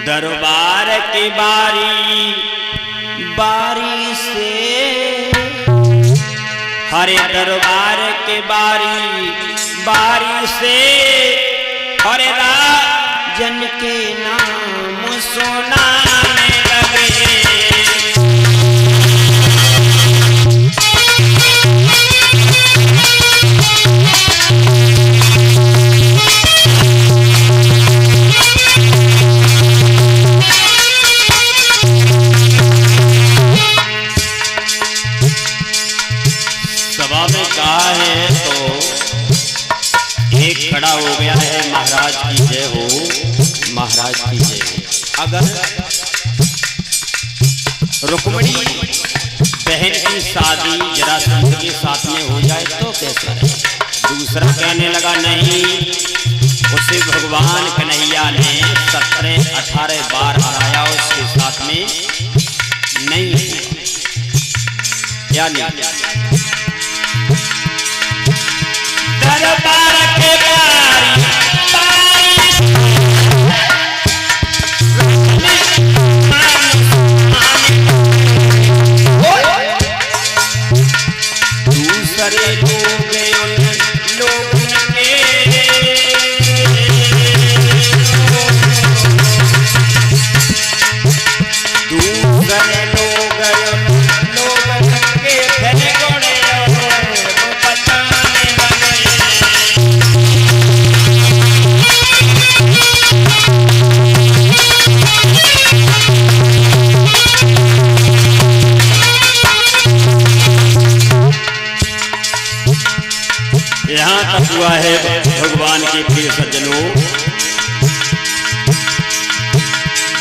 दरबार की बारी बारी से, हरे दरबार के बारी बारी से, हरे राजन के नाम सुनाने लगे। कहा है तो एक खड़ा हो गया है, महाराज की जय हो, महाराज की जय हो। अगर रुक्मिणी बहन की शादी जरासंध के साथ में हो जाए तो कैसे रहे? दूसरा कहने लगा नहीं, उसे भगवान कन्हैया ने 17-18 बार हराया, उसके साथ में नहीं हुआ। क्या नहीं? दरबार के बारी दूसरे लोग हुआ है भगवान के प्रिय सज्जनों।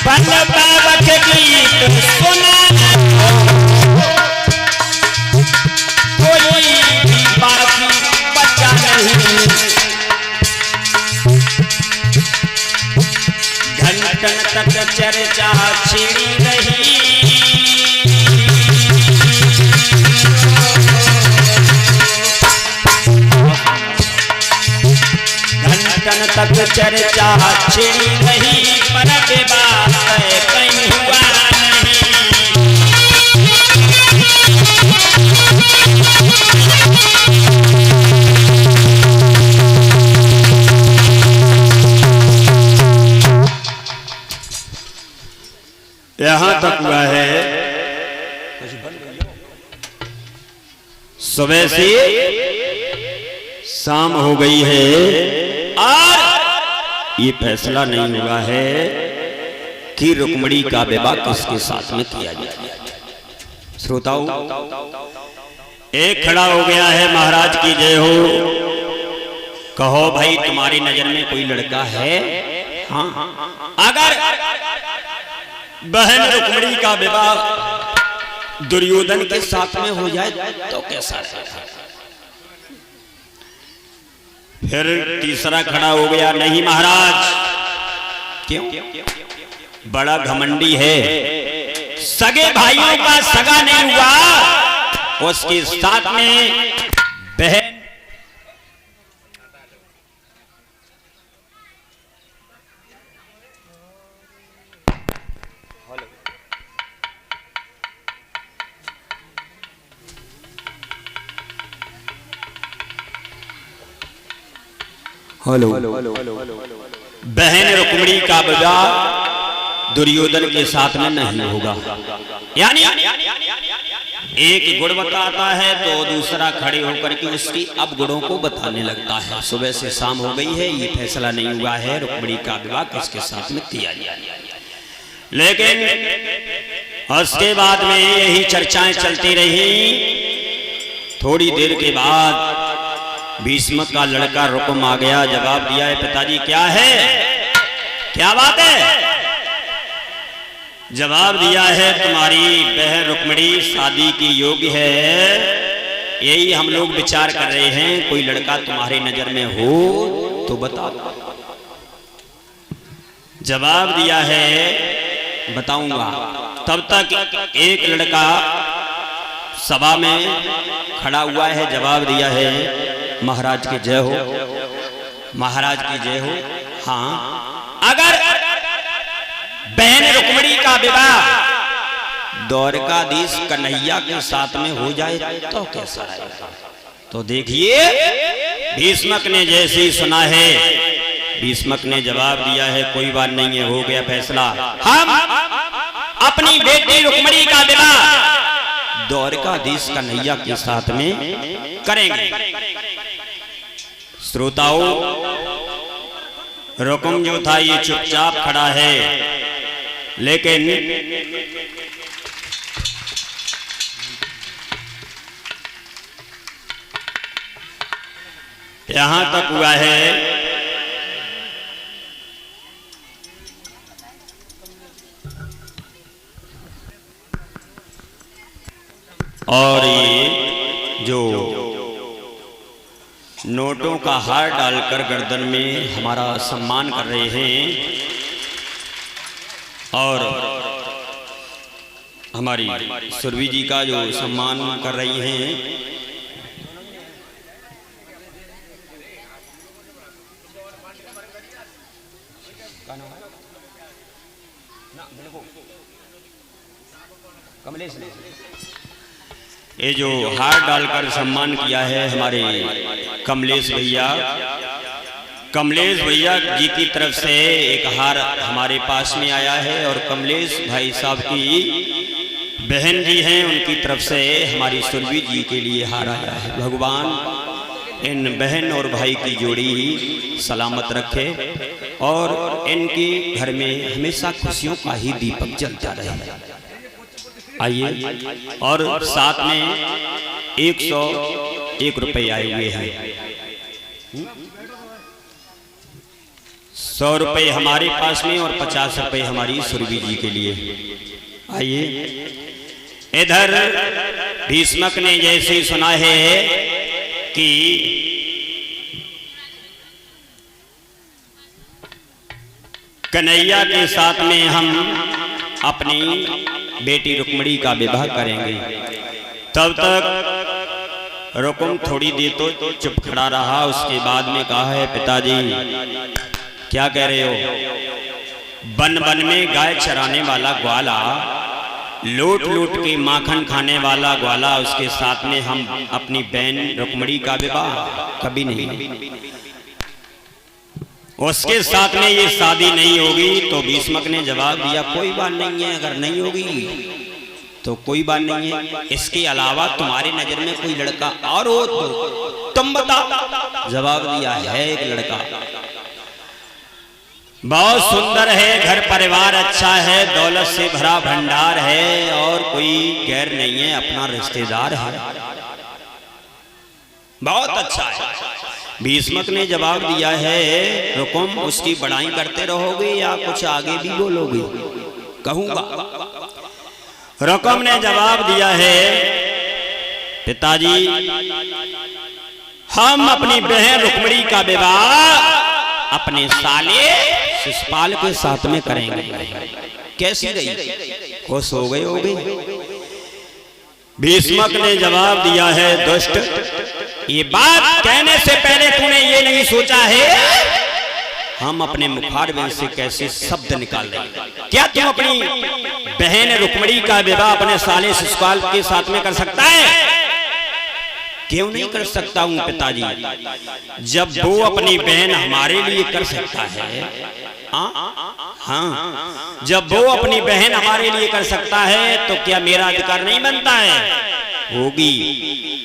बन बाबा के गीत सुना कोई भी बाकी बचा नहीं, घंटन तक चर्चा छिड़ी रही, तक चर्चा छिड़ी नहीं, पर बात कहीं हुआ नहीं। यहाँ तक हुआ है, सुबह से शाम हो गई है और ये फैसला नहीं हुआ है कि रुक्मिणी का विवाह किसके साथ में किया जाए। श्रोताओं, एक खड़ा हो गया है, महाराज की जय हो। कहो भाई, तुम्हारी नजर में कोई लड़का है? हाँ, अगर बहन रुक्मिणी का विवाह दुर्योधन के साथ में हो जाए तो कैसा रहेगा? फिर तीसरा खड़ा हो गया, नहीं महाराज। क्यों? बड़ा घमंडी है, सगे भाइयों का सगा नहीं हुआ, उसके साथ में बहन बहन रुक्मिणी का विवाह दुर्योधन के साथ में नहीं होगा। यानी एक गुण बताता है तो दूसरा खड़े होकर के उसकी अब गुणों को बताने लगता है। सुबह से शाम हो गई है, ये फैसला नहीं हुआ है रुक्मिणी का विवाह किसके साथ में किया जाए। लेकिन उसके बाद में यही चर्चाएं चलती रही। थोड़ी देर के बाद भीष्म का लड़का रुक्म आ गया, जवाब दिया है, पिताजी क्या है, क्या बात है? जवाब दिया है, तुम्हारी बहन रुक्मिणी शादी की योग्य है, यही हम लोग विचार कर रहे हैं, कोई लड़का तुम्हारी नजर में हो तो बता। जवाब दिया है, बताऊंगा। तब तक एक लड़का सभा में खड़ा हुआ है, जवाब दिया है, महाराज की जय हो, महाराज की जय हो। हाँ, अगर का विवाह द्वारकाधीश कन्हैया के साथ में हो जाए तो कैसा रहेगा। तो देखिए भीष्मक ने जैसे ही सुना है, भीष्मक ने जवाब दिया है कोई बात नहीं है, हो गया फैसला, हम अपनी बेटी रुक्मिणी का विवाह द्वारकाधीश कन्हैया के साथ में करेंगे। श्रोताओं, रुकुम जो था ये चुपचाप खड़ा है, लेकिन यहां तक हुआ है और ये जो नोटों का हार डालकर गर्दन में हमारा सम्मान कर रहे हैं और हमारी सुरभि जी का जो सम्मान कर रही हैं, कमलेश ने ये जो हार डालकर सम्मान किया है हमारे कमलेश भैया, कमलेश भैया जी की तरफ से एक हार हमारे पास में आया है और कमलेश भाई साहब की बहन जी हैं, उनकी तरफ से हमारी सुरभि जी के लिए हार आया है। भगवान इन बहन और भाई की जोड़ी ही सलामत रखे और इनके घर में हमेशा खुशियों का ही दीपक जलता रहे। आइए, और साथ में 101 रुपए आए हुए हैं, 100 रुपए हमारे पास में और 50 रुपए हमारी सुरभि जी के लिए। आइए, इधर भीष्मक ने जैसे सुना है कि कन्हैया के साथ में हम अपनी बेटी रुक्मिणी का विवाह करेंगे, तब तक रुकुम थोड़ी देर तो चुप खड़ा रहा। उसके बाद में कहा है पिताजी क्या कह रहे हो, वन वन में गाय चराने वाला ग्वाला, लूट लूट के माखन खाने वाला ग्वाला, उसके साथ में हम अपनी बहन रुक्मिणी का विवाह कभी नहीं, उसके साथ में ये शादी नहीं होगी। तो भीष्मक ने जवाब दिया कोई बात नहीं है, अगर नहीं होगी तो कोई बात नहीं है, इसके अलावा तुम्हारे नजर में कोई लड़का और हो तो तुम बताओ। जवाब दिया है एक लड़का, बहुत सुंदर है, घर परिवार अच्छा है, दौलत से भरा भंडार है और कोई गैर नहीं है, अपना रिश्तेदार है, बहुत अच्छा है। भीष्मक ने जवाब दिया है रुकुम उसकी बड़ाई करते रहोगे या कुछ आगे भी बोलोगे? कहूंगा। रुकुम ने जवाब दिया है पिताजी हम अपनी बहन रुक्मिणी का विवाह अपने साले शिशुपाल के साथ में करेंगे। कैसी रही, खुश हो गए होगे? भीष्मक ने जवाब दिया है दुष्ट, ये बात कहने से पहले तूने ये नहीं सोचा है हम अपने मुखार में से कैसे शब्द निकाल रहे? क्या तुम अपनी बहन रुक्मिणी का विवाह अपने साले शिशुपाल के साथ में कर सकता है? क्यों नहीं कर सकता हूं पिताजी, जब वो अपनी बहन हमारे लिए कर सकता है, हाँ, जब वो अपनी बहन हमारे लिए कर सकता है तो क्या मेरा अधिकार नहीं बनता है? होगी,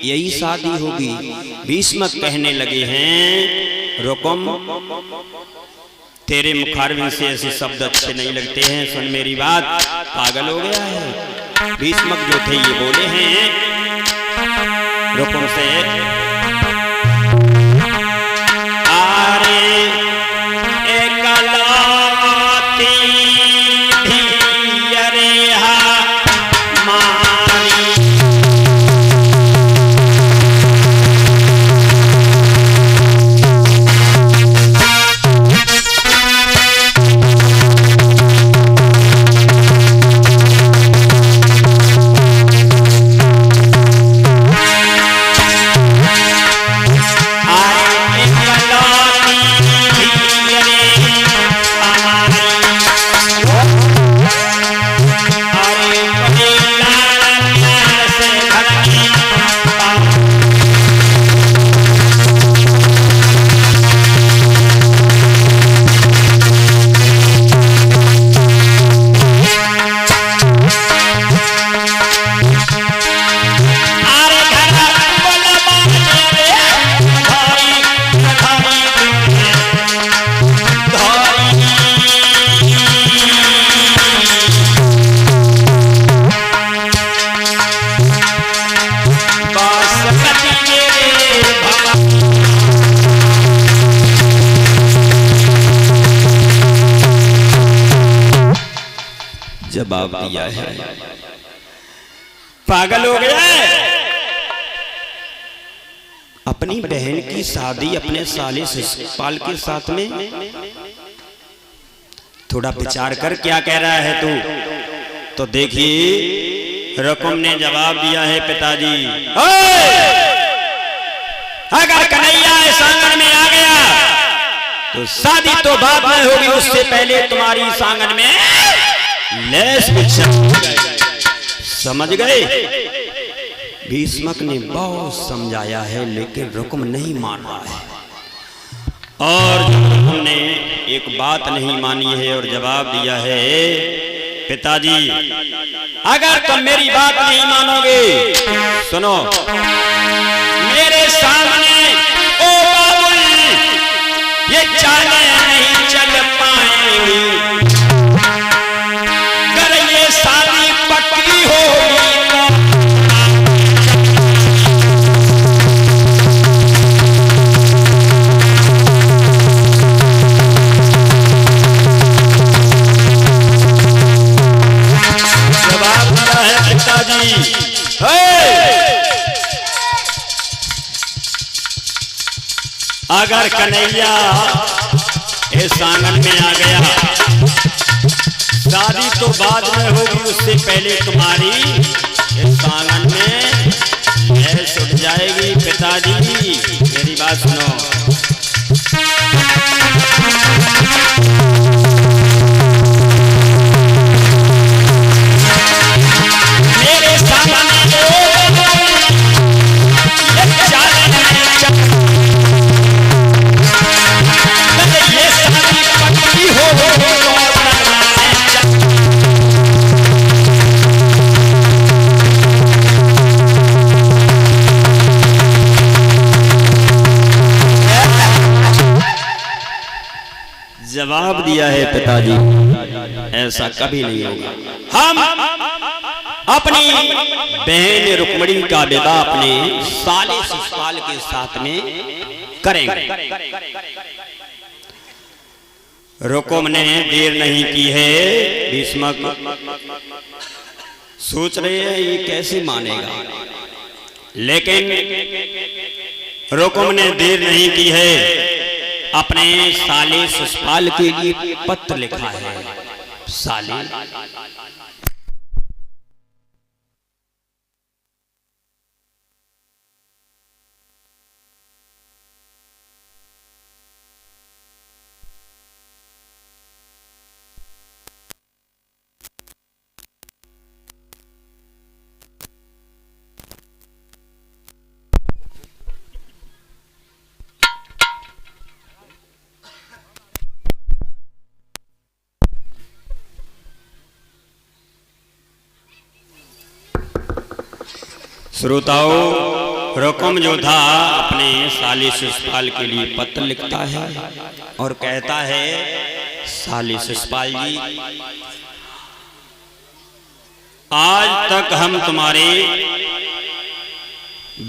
यही शादी होगी। भीष्मक कहने लगे हैं रुकुम तेरे मुखारविंद से ऐसे शब्द अच्छे नहीं लगते हैं, सुन मेरी बात, पागल हो गया है। भीष्मक जो थे ये बोले हैं रुकुम से, आरे एकलौती धियरे हमारी, आरे एकलौती जवाब दिया है, पागल हो गया है। अपनी बहन की शादी अपने साले शिशुपाल के साथ में, थोड़ा विचार कर क्या कह रहा है तू। तो देखिए रकुम ने जवाब दिया है, पिताजी अगर कन्हैया इस आंगन में आ गया तो शादी तो बाद में होगी, उससे पहले तुम्हारी इस आंगन में लेस समझ गए। भीष्मक ने बहुत समझाया है लेकिन रकुम नहीं मान रहा है, और रकुम ने एक बात नहीं मानी है और जवाब दिया है, पिताजी अगर तुम मेरी बात नहीं मानोगे, सुनो मेरे सामने ओ बाबुल ये चाले नहीं चल पाएंगी, अगर ये शादी पक्की होगी अगर कन्हैया इस आंगन में आ गया, शादी तो बाद में होगी, उससे पहले तुम्हारी इस आंगन में ऐश उठ जाएगी। पिताजी मेरी बात सुनो, मेरे सामने जवाब दिया है, पिताजी ऐसा कभी नहीं होगा। हम अपनी बहन रुक्मिणी का विवाह अपने साले शिशुपाल के साथ में करेंगे। रुकुम ने देर नहीं की है, भीष्मक सोच रहे हैं ये कैसे मानेगा, लेकिन रुकुम ने देर नहीं की है, अपने साले शिशुपाल के लिए पत्र लिखा है। साले श्रोताओं, रुकुम जो था अपने साले शिशुपाल के लिए पत्र लिखता है और कहता है, साले शिशुपाल जी आज तक हम तुम्हारे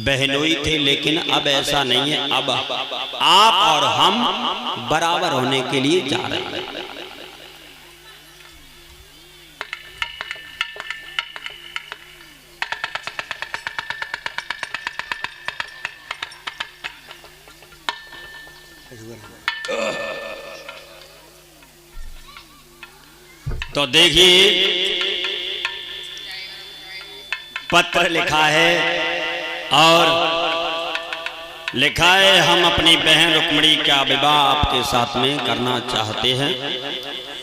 बहनोई थे, लेकिन अब ऐसा नहीं है, अब आप और हम बराबर होने के लिए जा रहे हैं। तो देखिए पत्र लिखा है और लिखा है, हम अपनी बहन रुक्मिणी का विवाह आपके साथ में करना चाहते हैं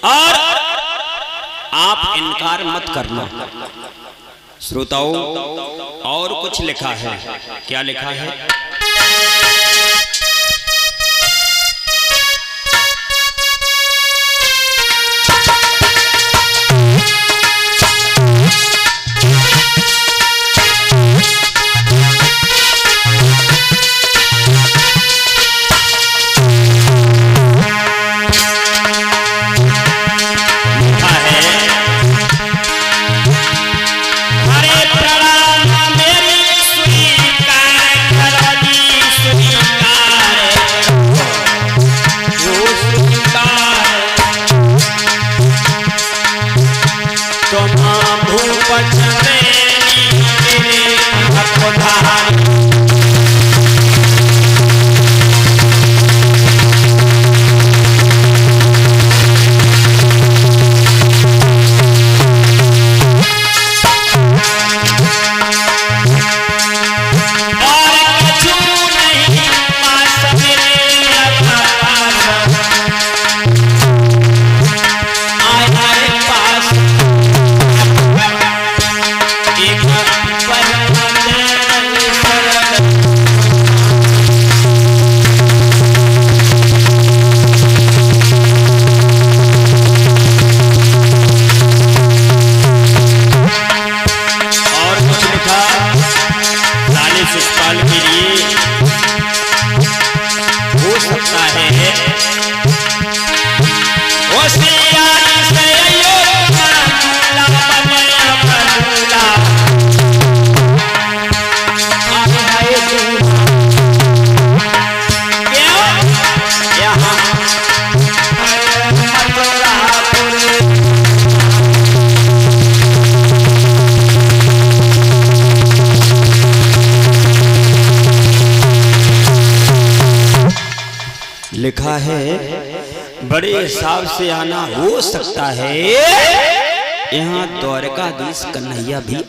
और आप इनकार मत करना। श्रोताओं, और कुछ लिखा है, क्या लिखा है? हरे प्रणाम मेरी स्वीकार कर भूपत में लिखा है बड़े हिसाब से आना हो सकता है। यहाँ द्वारकाधीश कन्हैया भी